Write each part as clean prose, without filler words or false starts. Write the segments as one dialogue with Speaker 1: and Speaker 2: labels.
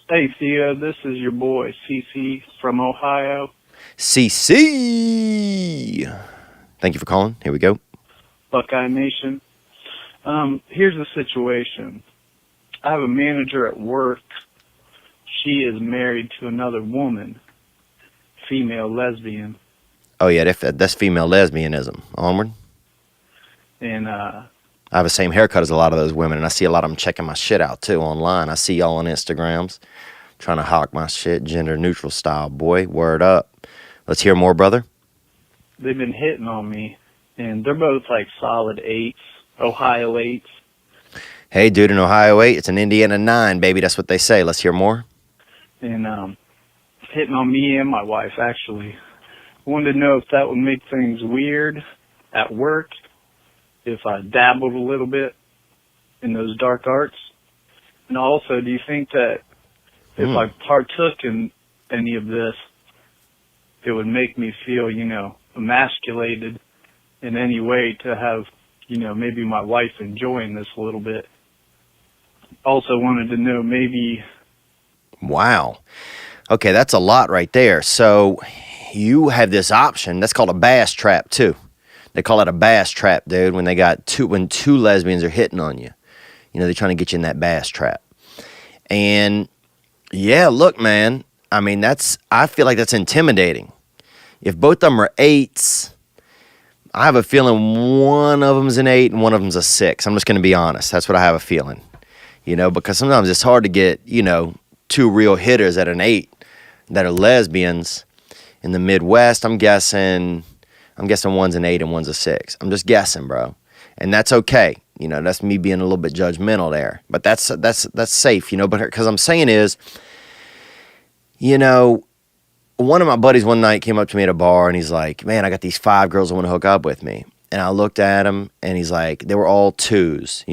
Speaker 1: Hey, Theo, this is your boy, CC from Ohio.
Speaker 2: CC. Thank you for calling. Here we go.
Speaker 1: Buckeye Nation. Here's the situation. I have a manager at work. She is married to another woman, female lesbian.
Speaker 2: Oh, yeah, that's female lesbianism. Onward.
Speaker 1: And,
Speaker 2: I have the same haircut as a lot of those women, and I see a lot of them checking my shit out, too, online. I see y'all on Instagrams trying to hawk my shit, gender-neutral style. Boy, word up. Let's hear more, brother.
Speaker 1: they've been hitting on me, and they're both like solid 8s, Ohio 8s.
Speaker 2: Hey, dude, in Ohio 8, it's an Indiana 9, baby. That's what they say. Let's hear more.
Speaker 1: And hitting on me and my wife, actually. Wanted to know if that would make things weird at work, if I dabbled a little bit in those dark arts. And also, do you think that if I partook in any of this, it would make me feel, emasculated in any way to have, maybe my wife enjoying this a little bit? Also wanted to know maybe...
Speaker 2: Wow. Okay, that's a lot right there. So you have this option. That's called a bass trap, too. They call it a bass trap, dude, when two lesbians are hitting on you. They're trying to get you in that bass trap. And yeah, look, man, I mean, I feel like that's intimidating. If both of them are 8s, I have a feeling one of them's an 8 and one of them's a 6. I'm just going to be honest. That's what I have a feeling. Because sometimes it's hard to get, two real hitters at an 8 that are lesbians in the Midwest. I'm guessing one's an 8 and one's a 6. I'm just guessing, bro. And that's okay. That's me being a little bit judgmental there. But that's safe, but because I'm saying is, one of my buddies one night came up to me at a bar and he's like, man, I got these 5 girls that want to hook up with me. And I looked at him and he's like, they were all 2s,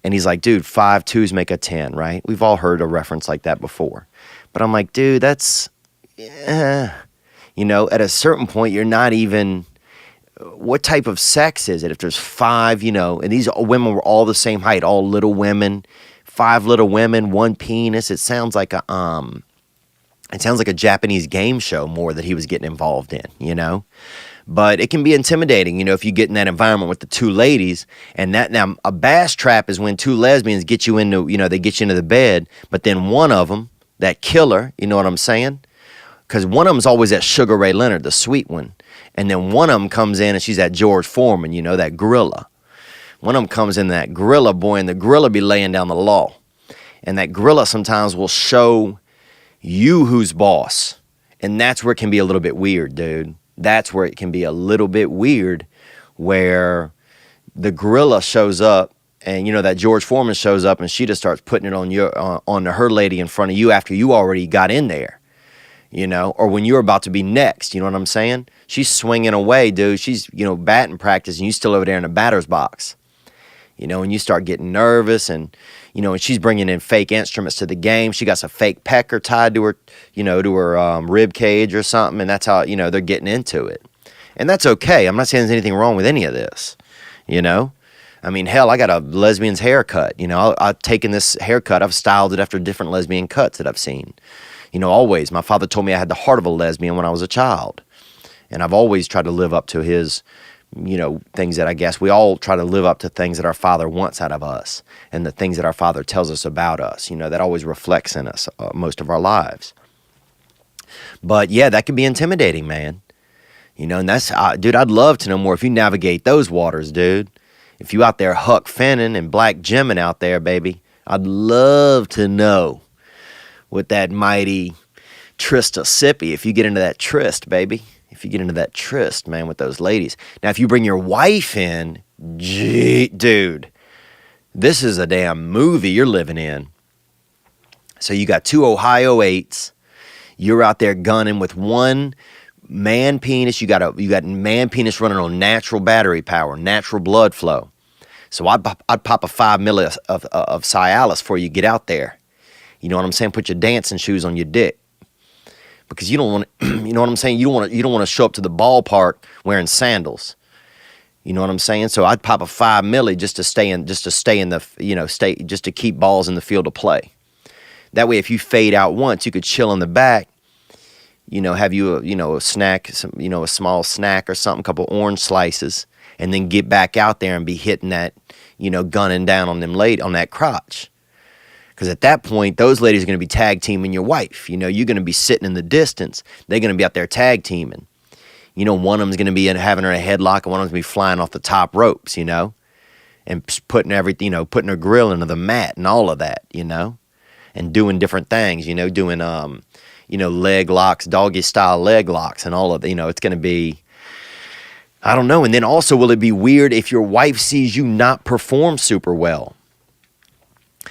Speaker 2: And he's like, dude, 5 2s make a 10, right? We've all heard a reference like that before. But I'm like, dude, that's, at a certain point, you're not even, what type of sex is it? If there's 5, and these women were all the same height, all little women, 5 little women, 1 penis. It sounds like a Japanese game show more that he was getting involved in, But it can be intimidating, if you get in that environment with the 2 ladies. And now a bass trap is when 2 lesbians get you into, they get you into the bed. But then one of them, that killer, you know what I'm saying? Because one of them's always that Sugar Ray Leonard, the sweet one. And then one of them comes in and she's that George Foreman, that gorilla. One of them comes in that gorilla boy, and the gorilla be laying down the law. And that gorilla sometimes will show you who's boss. And that's where it can be a little bit weird, dude. That's where it can be a little bit weird, where the gorilla shows up and, that George Foreman shows up and she just starts putting it on her lady in front of you after you already got in there, or when you're about to be next, you know what I'm saying? She's swinging away, dude. She's, batting practice and you still over there in the batter's box, and you start getting nervous and, and she's bringing in fake instruments to the game. She got some fake pecker tied to her, to her rib cage or something. And that's how, they're getting into it. And that's okay. I'm not saying there's anything wrong with any of this, I mean, hell, I got a lesbian's haircut. I've taken this haircut. I've styled it after different lesbian cuts that I've seen. Always. My father told me I had the heart of a lesbian when I was a child. And I've always tried to live up to his, things that I guess we all try to live up to, things that our Father wants out of us and the things that our Father tells us about us, that always reflects in us most of our lives. But yeah, that can be intimidating, man. And that's, dude, I'd love to know more if you navigate those waters, dude. If you out there Huck Finning and Black Jimin out there, baby, I'd love to know what that mighty Trista-sippy, if you get into that tryst, baby. If you get into that tryst, man, with those ladies. Now, if you bring your wife in, gee, dude, this is a damn movie you're living in. So you got 2 Ohio 8s. You're out there gunning with 1 man penis. You got man penis running on natural battery power, natural blood flow. So I'd pop a 5 milli of Cialis before you get out there. You know what I'm saying? Put your dancing shoes on your dick. Because you don't want to, you know what I'm saying? You don't want to show up to the ballpark wearing sandals. You know what I'm saying? So I'd pop a 5 milli just to stay in the, just to keep balls in the field of play. That way, if you fade out once, you could chill in the back, have you a snack, a small snack or something, a couple orange slices, and then get back out there and be hitting that, gunning down on them on that crotch. Because at that point, those ladies are going to be tag teaming your wife. You're going to be sitting in the distance. They're going to be out there tag teaming. One of them's going to be having her in a headlock, and one of them's going to be flying off the top ropes, and putting everything, putting her grill into the mat and all of that, and doing different things, doing, leg locks, doggy style leg locks and all of that. It's going to be, I don't know. And then also, will it be weird if your wife sees you not perform super well?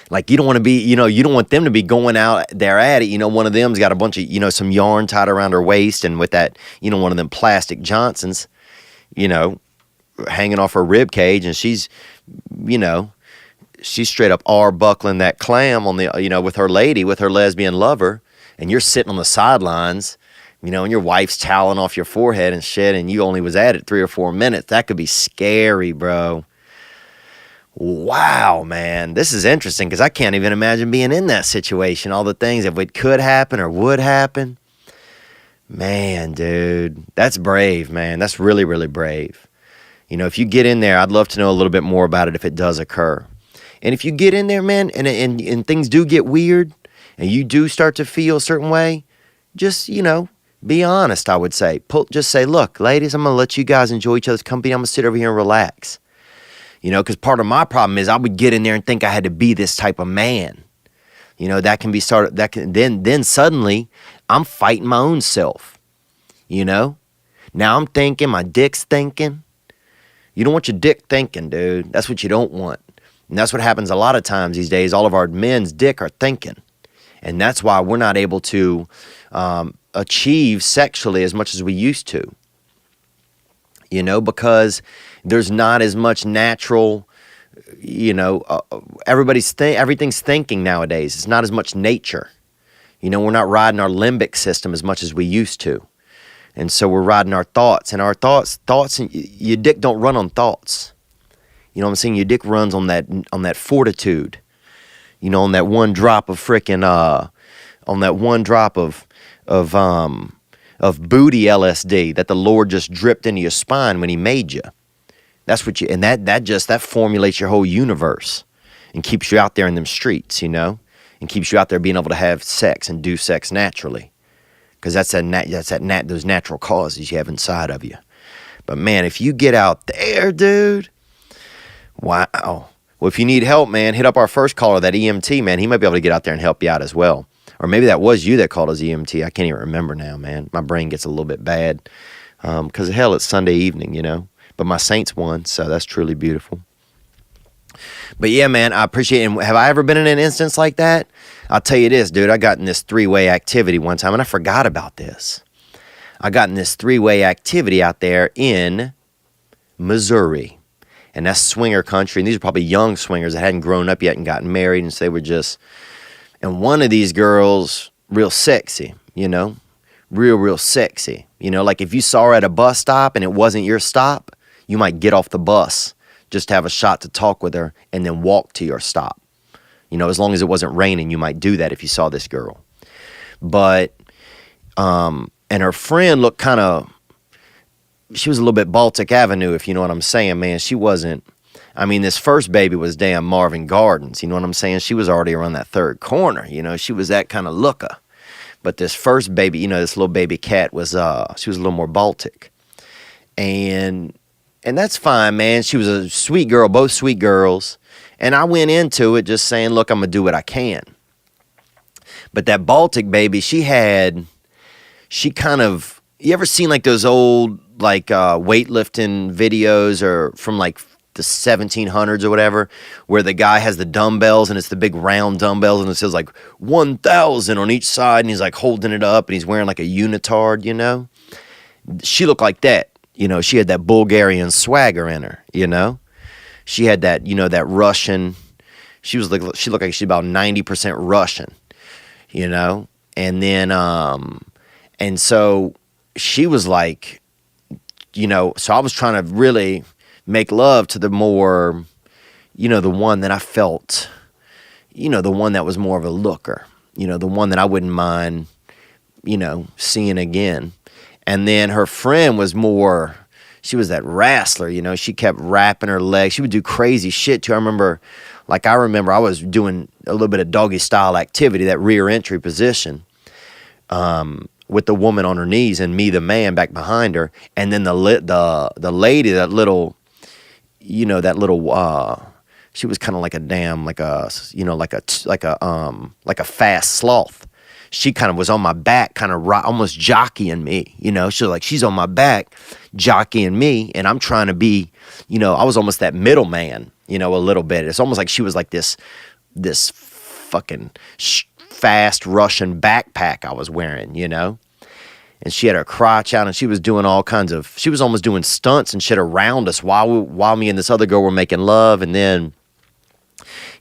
Speaker 2: Like, you don't want to be, you don't want them to be going out there at it. One of them's got a bunch of, some yarn tied around her waist, and with that, one of them plastic Johnsons, hanging off her rib cage, and she's straight up buckling that clam on the, with her lady, with her lesbian lover, and you're sitting on the sidelines, and your wife's toweling off your forehead and shit, and you only was at it 3 or 4 minutes. That could be scary, bro. Wow, man, this is interesting because I can't even imagine being in that situation. All the things, if it could happen or would happen. Man, dude, that's brave, man. That's really, really brave. If you get in there, I'd love to know a little bit more about it if it does occur. And if you get in there, man, and things do get weird, and you do start to feel a certain way, just, be honest, I would say. Just say, look, ladies, I'm going to let you guys enjoy each other's company. I'm going to sit over here and relax. Because part of my problem is I would get in there and think I had to be this type of man. That can be started. Then suddenly I'm fighting my own self. Now I'm thinking, my dick's thinking. You don't want your dick thinking, dude. That's what you don't want. And that's what happens a lot of times these days. All of our men's dick are thinking. And that's why we're not able to achieve sexually as much as we used to. Because there's not as much natural, everything's thinking nowadays. It's not as much nature. We're not riding our limbic system as much as we used to. And so we're riding our thoughts, and our thoughts, and your dick don't run on thoughts. You know what I'm saying? Your dick runs on that fortitude. On that one drop of frickin', on that one drop of booty LSD that the Lord just dripped into your spine when he made you. That's what and that formulates your whole universe and keeps you out there in them streets, and keeps you out there being able to have sex and do sex naturally. Because that's those natural causes you have inside of you. But man, if you get out there, dude, wow. Well, if you need help, man, hit up our first caller, that EMT, man. He might be able to get out there and help you out as well. Or maybe that was you that called us EMT. I can't even remember now, man. My brain gets a little bit bad. Because hell, it's Sunday evening, But my Saints won, so that's truly beautiful. But yeah, man, I appreciate it. And have I ever been in an instance like that? I'll tell you this, dude. I got in this 3-way activity one time, and I forgot about this. I got in this 3-way activity out there in Missouri. And that's swinger country. And these are probably young swingers that hadn't grown up yet and gotten married. And so they were just... And one of these girls, real sexy, real sexy. Like if you saw her at a bus stop and it wasn't your stop, you might get off the bus just to have a shot to talk with her and then walk to your stop. As long as it wasn't raining, you might do that if you saw this girl. But, and her friend looked she was a little bit Baltic Avenue, if you know what I'm saying, man. She wasn't, this first baby was damn Marvin Gardens, you know what I'm saying? She was already around that third corner, she was that kind of looker. But this first baby, this little baby cat was, she was a little more Baltic. And that's fine, man. She was a sweet girl, both sweet girls. And I went into it just saying, look, I'm going to do what I can. But that Baltic baby, you ever seen like those old, like weightlifting videos or from like the 1700s or whatever, where the guy has the dumbbells and it's the big round dumbbells and it says like 1,000 on each side and he's like holding it up and he's wearing like a unitard, She looked like that. She had that Bulgarian swagger in her, She had that, that Russian. She looked like she's about 90% Russian, And then, and so she was like, so I was trying to really make love to the more, the one that I felt, the one that was more of a looker, the one that I wouldn't mind, seeing again. And then her friend was more, she was that wrestler, she kept wrapping her legs. She would do crazy shit too. I remember I was doing a little bit of doggy style activity, that rear entry position, with the woman on her knees and me, the man, back behind her. And then the lady, she was kind of like a damn, like a fast sloth. She kind of was on my back, kind of almost jockeying me, she's on my back jockeying me, and I'm trying to be, I was almost that middleman, a little bit. It's almost like she was like this fucking fast Russian backpack I was wearing, and she had her crotch out, and she was doing she was almost doing stunts and shit around us while me and this other girl were making love. And then,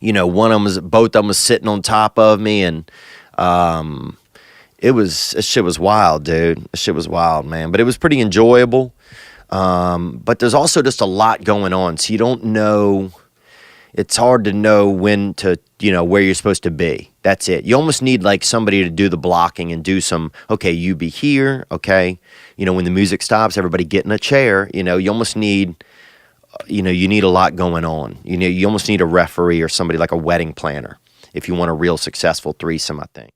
Speaker 2: both of them was sitting on top of me, and this shit was wild, dude. This shit was wild, man. But it was pretty enjoyable. But there's also just a lot going on, so you don't know. It's hard to know when to, where you're supposed to be. That's it. You almost need like somebody to do the blocking and do some, okay, you be here, okay. When the music stops, everybody get in a chair. You almost need, you need a lot going on. You almost need a referee or somebody like a wedding planner if you want a real successful threesome, I think.